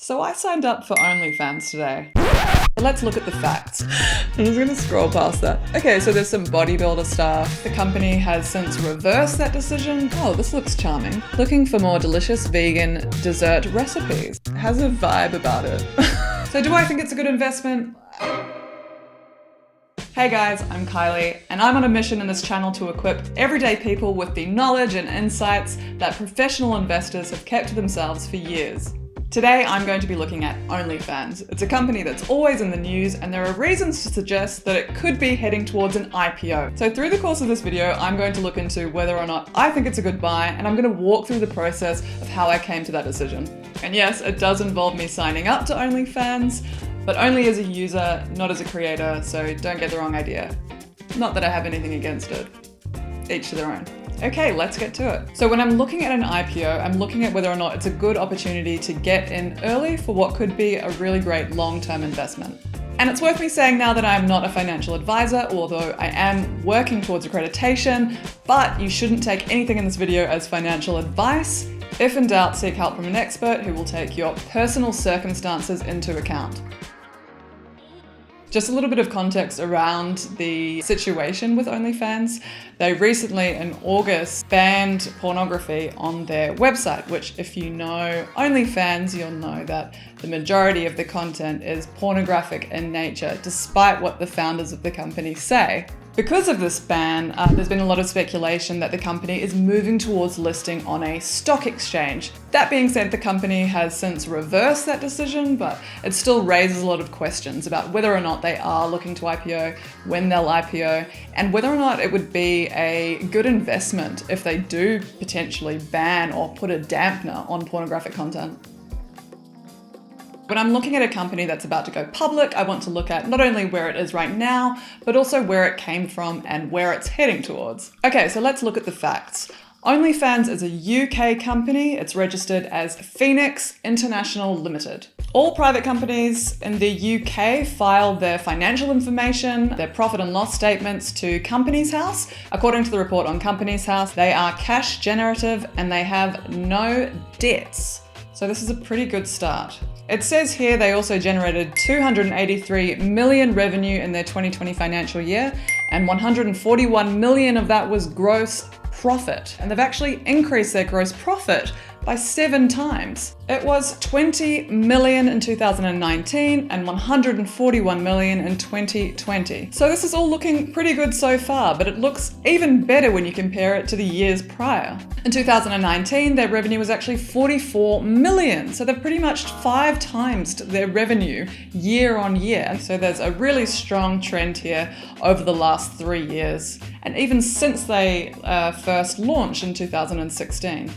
So I signed up for OnlyFans today. Let's look at the facts. I'm just gonna scroll past that. Okay, so there's some bodybuilder stuff. The company has since reversed that decision. Oh, this looks charming. Looking for more delicious vegan dessert recipes. It has a vibe about it. So do I think it's a good investment? Hey guys, I'm Kylie, and I'm on a mission in this channel to equip everyday people with the knowledge and insights that professional investors have kept to themselves for years. Today, I'm going to be looking at OnlyFans. It's a company that's always in the news, and there are reasons to suggest that it could be heading towards an IPO. So through the course of this video, I'm going to look into whether or not I think it's a good buy, and I'm going to walk through the process of how I came to that decision. And yes, it does involve me signing up to OnlyFans, but only as a user, not as a creator, so don't get the wrong idea. Not that I have anything against it. Each to their own. Okay, let's get to it. So when I'm looking at an IPO, I'm looking at whether or not it's a good opportunity to get in early for what could be a really great long-term investment. And it's worth me saying now that I'm not a financial advisor, although I am working towards accreditation, but you shouldn't take anything in this video as financial advice. If in doubt, seek help from an expert who will take your personal circumstances into account. Just a little bit of context around the situation with OnlyFans. They recently, in August, banned pornography on their website, which if you know OnlyFans, you'll know that the majority of the content is pornographic in nature, despite what the founders of the company say. Because of this ban, there's been a lot of speculation that the company is moving towards listing on a stock exchange. That being said, the company has since reversed that decision, but it still raises a lot of questions about whether or not they are looking to IPO, when they'll IPO, and whether or not it would be a good investment if they do potentially ban or put a dampener on pornographic content. When I'm looking at a company that's about to go public, I want to look at not only where it is right now, but also where it came from and where it's heading towards. Okay, so let's look at the facts. OnlyFans is a UK company. It's registered as Phoenix International Limited. All private companies in the UK file their financial information, their profit and loss statements to Companies House. According to the report on Companies House, they are cash generative and they have no debts. So this is a pretty good start. It says here they also generated 283 million revenue in their 2020 financial year, and 141 million of that was gross profit. And they've actually increased their gross profit by 7 times. It was 20 million in 2019 and 141 million in 2020. So this is all looking pretty good so far, but it looks even better when you compare it to the years prior. In 2019, their revenue was actually 44 million. So they've pretty much 5 times their revenue year on year. So there's a really strong trend here over the last 3 years. And even since they first launched in 2016.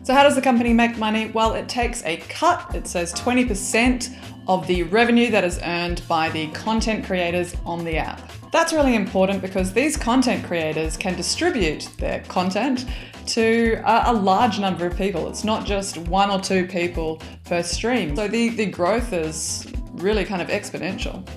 So how does the company make money? Well, it takes a cut. It says 20% of the revenue that is earned by the content creators on the app. That's really important because these content creators can distribute their content to a large number of people. It's not just 1 or 2 people per stream. So the growth is really kind of exponential.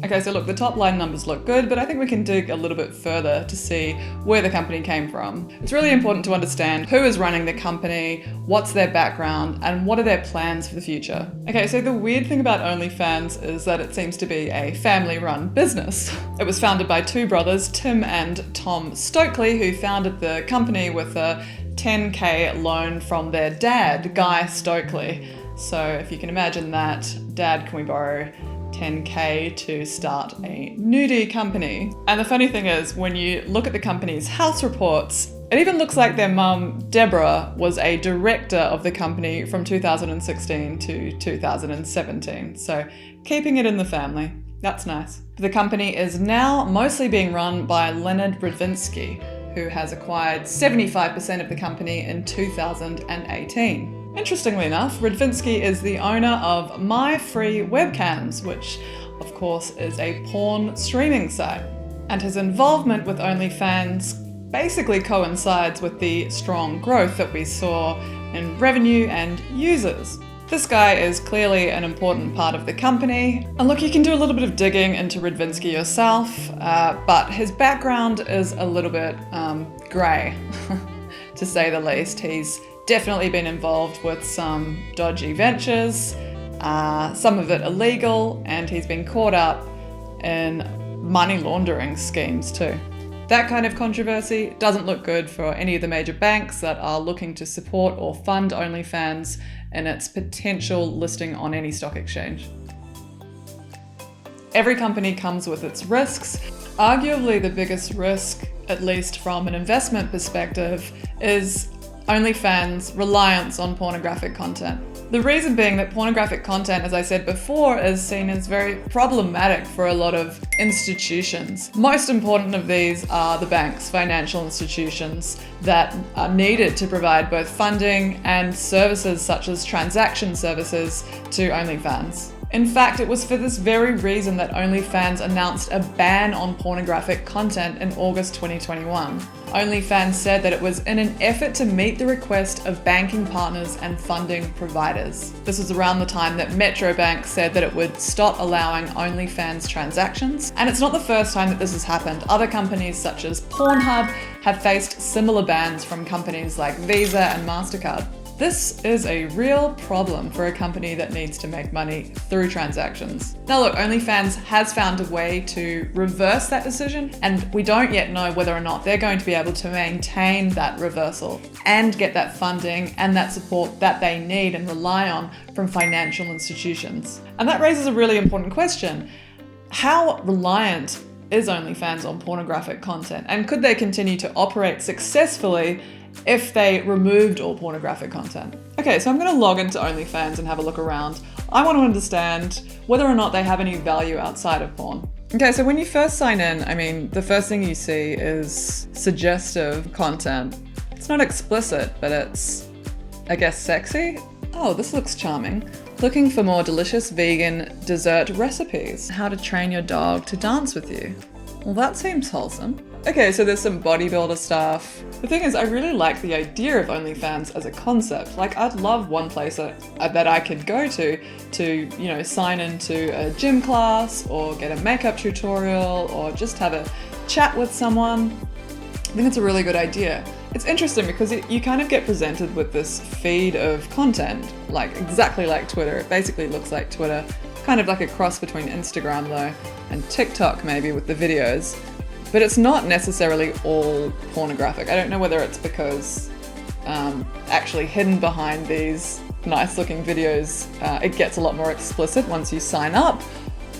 Okay, so look, the top line numbers look good, but I think we can dig a little bit further to see where the company came from. It's really important to understand who is running the company, what's their background, and what are their plans for the future. Okay, so the weird thing about OnlyFans is that it seems to be a family-run business. It was founded by 2 brothers, Tim and Tom Stokely, who founded the company with a $10K loan from their dad, Guy Stokely. So if you can imagine that, Dad, can we borrow $10K to start a nudie company? And the funny thing is, when you look at the company's house reports, it even looks like their mum, Deborah, was a director of the company from 2016 to 2017. So keeping it in the family. That's nice. The company is now mostly being run by Leonard Brodzinski, who has acquired 75% of the company in 2018. Interestingly enough, Brodzinski is the owner of My Free Webcams, which of course is a porn streaming site. And his involvement with OnlyFans basically coincides with the strong growth that we saw in revenue and users. This guy is clearly an important part of the company. And look, you can do a little bit of digging into Brodzinski yourself, but his background is a little bit grey, to say the least. He's definitely been involved with some dodgy ventures, some of it illegal, and he's been caught up in money laundering schemes too. That kind of controversy doesn't look good for any of the major banks that are looking to support or fund OnlyFans in its potential listing on any stock exchange. Every company comes with its risks. Arguably the biggest risk, at least from an investment perspective, is OnlyFans' reliance on pornographic content. The reason being that pornographic content, as I said before, is seen as very problematic for a lot of institutions. Most important of these are the banks, financial institutions that are needed to provide both funding and services such as transaction services to OnlyFans. In fact, it was for this very reason that OnlyFans announced a ban on pornographic content in August 2021. OnlyFans said that it was in an effort to meet the request of banking partners and funding providers. This was around the time that Metro Bank said that it would stop allowing OnlyFans transactions. And it's not the first time that this has happened. Other companies such as Pornhub have faced similar bans from companies like Visa and MasterCard. This is a real problem for a company that needs to make money through transactions. Now look, OnlyFans has found a way to reverse that decision, and we don't yet know whether or not they're going to be able to maintain that reversal and get that funding and that support that they need and rely on from financial institutions. And that raises a really important question. How reliant is OnlyFans on pornographic content? And could they continue to operate successfully if they removed all pornographic content? Okay, so I'm going to log into OnlyFans and have a look around. I want to understand whether or not they have any value outside of porn. Okay, so when you first sign in, the first thing you see is suggestive content. It's not explicit, but it's, I guess, sexy. Oh, this looks charming. Looking for more delicious vegan dessert recipes. How to train your dog to dance with you. Well, that seems wholesome. Okay, so there's some bodybuilder stuff. The thing is, I really like the idea of OnlyFans as a concept. Like, I'd love one place that I could go to, sign into a gym class or get a makeup tutorial or just have a chat with someone. I think it's a really good idea. It's interesting because you kind of get presented with this feed of content, like exactly like Twitter. It basically looks like Twitter, kind of like a cross between Instagram though, and TikTok maybe with the videos. But it's not necessarily all pornographic. I don't know whether it's because actually hidden behind these nice looking videos, it gets a lot more explicit once you sign up,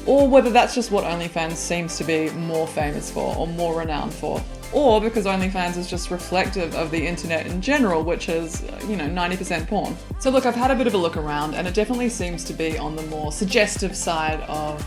or whether that's just what OnlyFans seems to be more famous for or more renowned for. Or because OnlyFans is just reflective of the internet in general, which is, 90% porn. So look, I've had a bit of a look around and it definitely seems to be on the more suggestive side of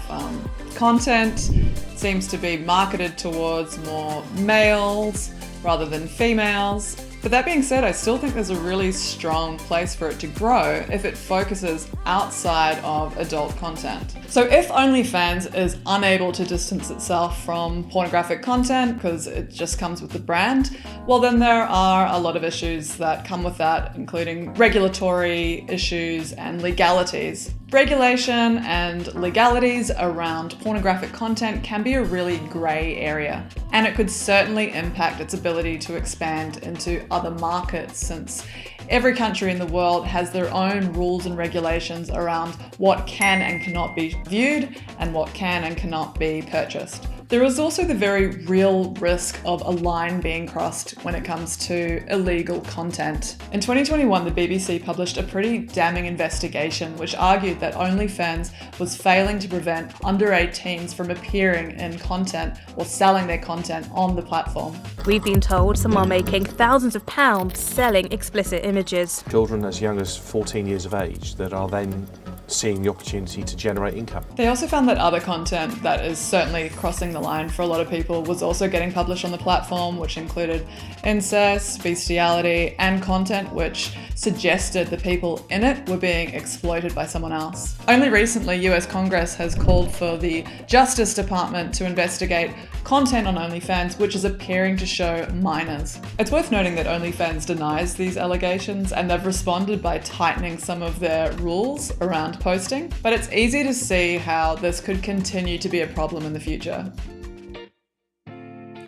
content. It seems to be marketed towards more males rather than females. But that being said, I still think there's a really strong place for it to grow if it focuses outside of adult content. So if OnlyFans is unable to distance itself from pornographic content because it just comes with the brand, well then there are a lot of issues that come with that, including regulatory issues and legalities. Regulation and legalities around pornographic content can be a really grey area, and it could certainly impact its ability to expand into other markets, since every country in the world has their own rules and regulations around what can and cannot be viewed and what can and cannot be purchased. There is also the very real risk of a line being crossed when it comes to illegal content. In 2021, the BBC published a pretty damning investigation which argued that OnlyFans was failing to prevent under 18s from appearing in content or selling their content on the platform. We've been told some are making thousands of pounds selling explicit images. Children as young as 14 years of age that are then seeing the opportunity to generate income. They also found that other content that is certainly crossing the line for a lot of people was also getting published on the platform, which included incest, bestiality, and content which suggested the people in it were being exploited by someone else. Only recently, US Congress has called for the Justice Department to investigate content on OnlyFans which is appearing to show minors. It's worth noting that OnlyFans denies these allegations, and they've responded by tightening some of their rules around posting, but it's easy to see how this could continue to be a problem in the future.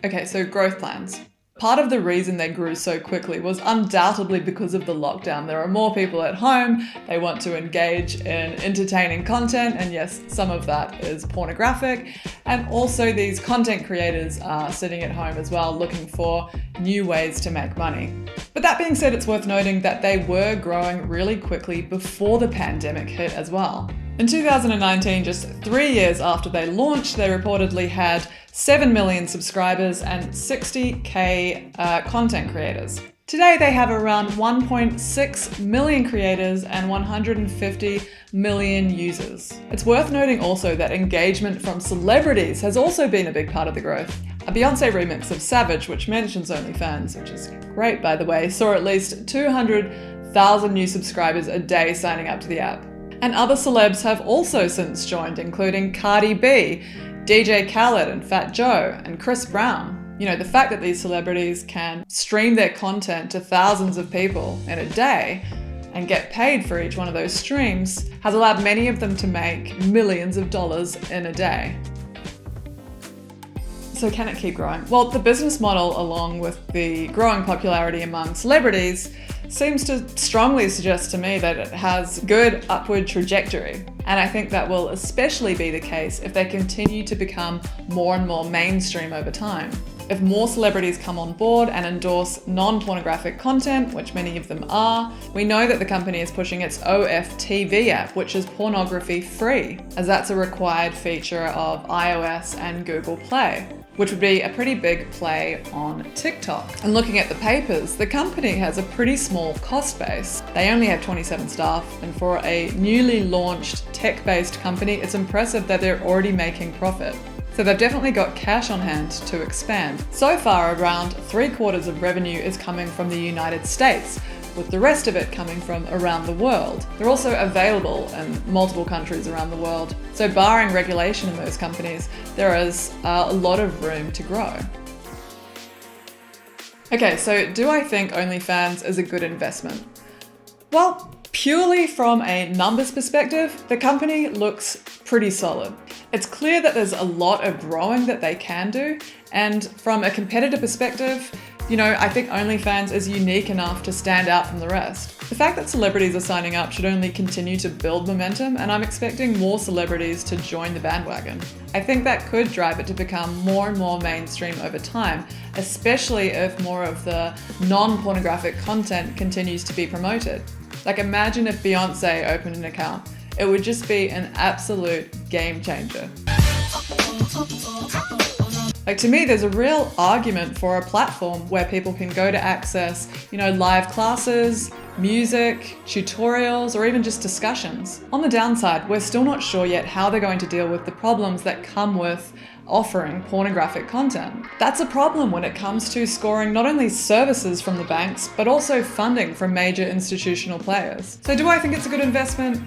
Okay, so growth plans. Part of the reason they grew so quickly was undoubtedly because of the lockdown. There are more people at home, they want to engage in entertaining content, and yes, some of that is pornographic. And also these content creators are sitting at home as well, looking for new ways to make money. But that being said, it's worth noting that they were growing really quickly before the pandemic hit as well. In 2019, just 3 years after they launched, they reportedly had 7 million subscribers and 60k content creators. Today they have around 1.6 million creators and 150 million users. It's worth noting also that engagement from celebrities has also been a big part of the growth. A Beyoncé remix of Savage, which mentions OnlyFans, which is great by the way, saw at least 200,000 new subscribers a day signing up to the app. And other celebs have also since joined, including Cardi B, DJ Khaled and Fat Joe, and Chris Brown. You know, the fact that these celebrities can stream their content to thousands of people in a day and get paid for each one of those streams has allowed many of them to make millions of dollars in a day. So can it keep growing? Well, the business model, along with the growing popularity among celebrities, seems to strongly suggest to me that it has good upward trajectory. And I think that will especially be the case if they continue to become more and more mainstream over time. If more celebrities come on board and endorse non-pornographic content, which many of them are, we know that the company is pushing its OFTV app, which is pornography free, as that's a required feature of iOS and Google Play, which would be a pretty big play on TikTok. And looking at the papers, the company has a pretty small cost base. They only have 27 staff, and for a newly launched tech-based company, it's impressive that they're already making profit. So they've definitely got cash on hand to expand. So far, around 3/4 of revenue is coming from the United States, with the rest of it coming from around the world. They're also available in multiple countries around the world. So barring regulation in those companies, there is a lot of room to grow. Okay, so do I think OnlyFans is a good investment? Well, purely from a numbers perspective, the company looks pretty solid. It's clear that there's a lot of growing that they can do, and from a competitor perspective, I think OnlyFans is unique enough to stand out from the rest. The fact that celebrities are signing up should only continue to build momentum, and I'm expecting more celebrities to join the bandwagon. I think that could drive it to become more and more mainstream over time, especially if more of the non-pornographic content continues to be promoted. Like, imagine if Beyoncé opened an account. It would just be an absolute game changer. Like, to me, there's a real argument for a platform where people can go to access, live classes, music, tutorials, or even just discussions. On the downside, we're still not sure yet how they're going to deal with the problems that come with offering pornographic content. That's a problem when it comes to scoring not only services from the banks, but also funding from major institutional players. So do I think it's a good investment?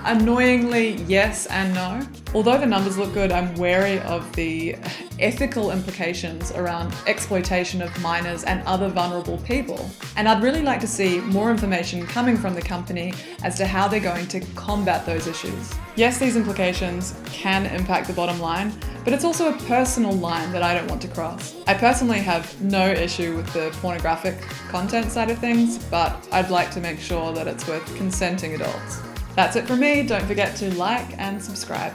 Annoyingly, yes and no. Although the numbers look good, I'm wary of the ethical implications around exploitation of minors and other vulnerable people. And I'd really like to see more information coming from the company as to how they're going to combat those issues. Yes, these implications can impact the bottom line, but it's also a personal line that I don't want to cross. I personally have no issue with the pornographic content side of things, but I'd like to make sure that it's with consenting adults. That's it from me. Don't forget to like and subscribe.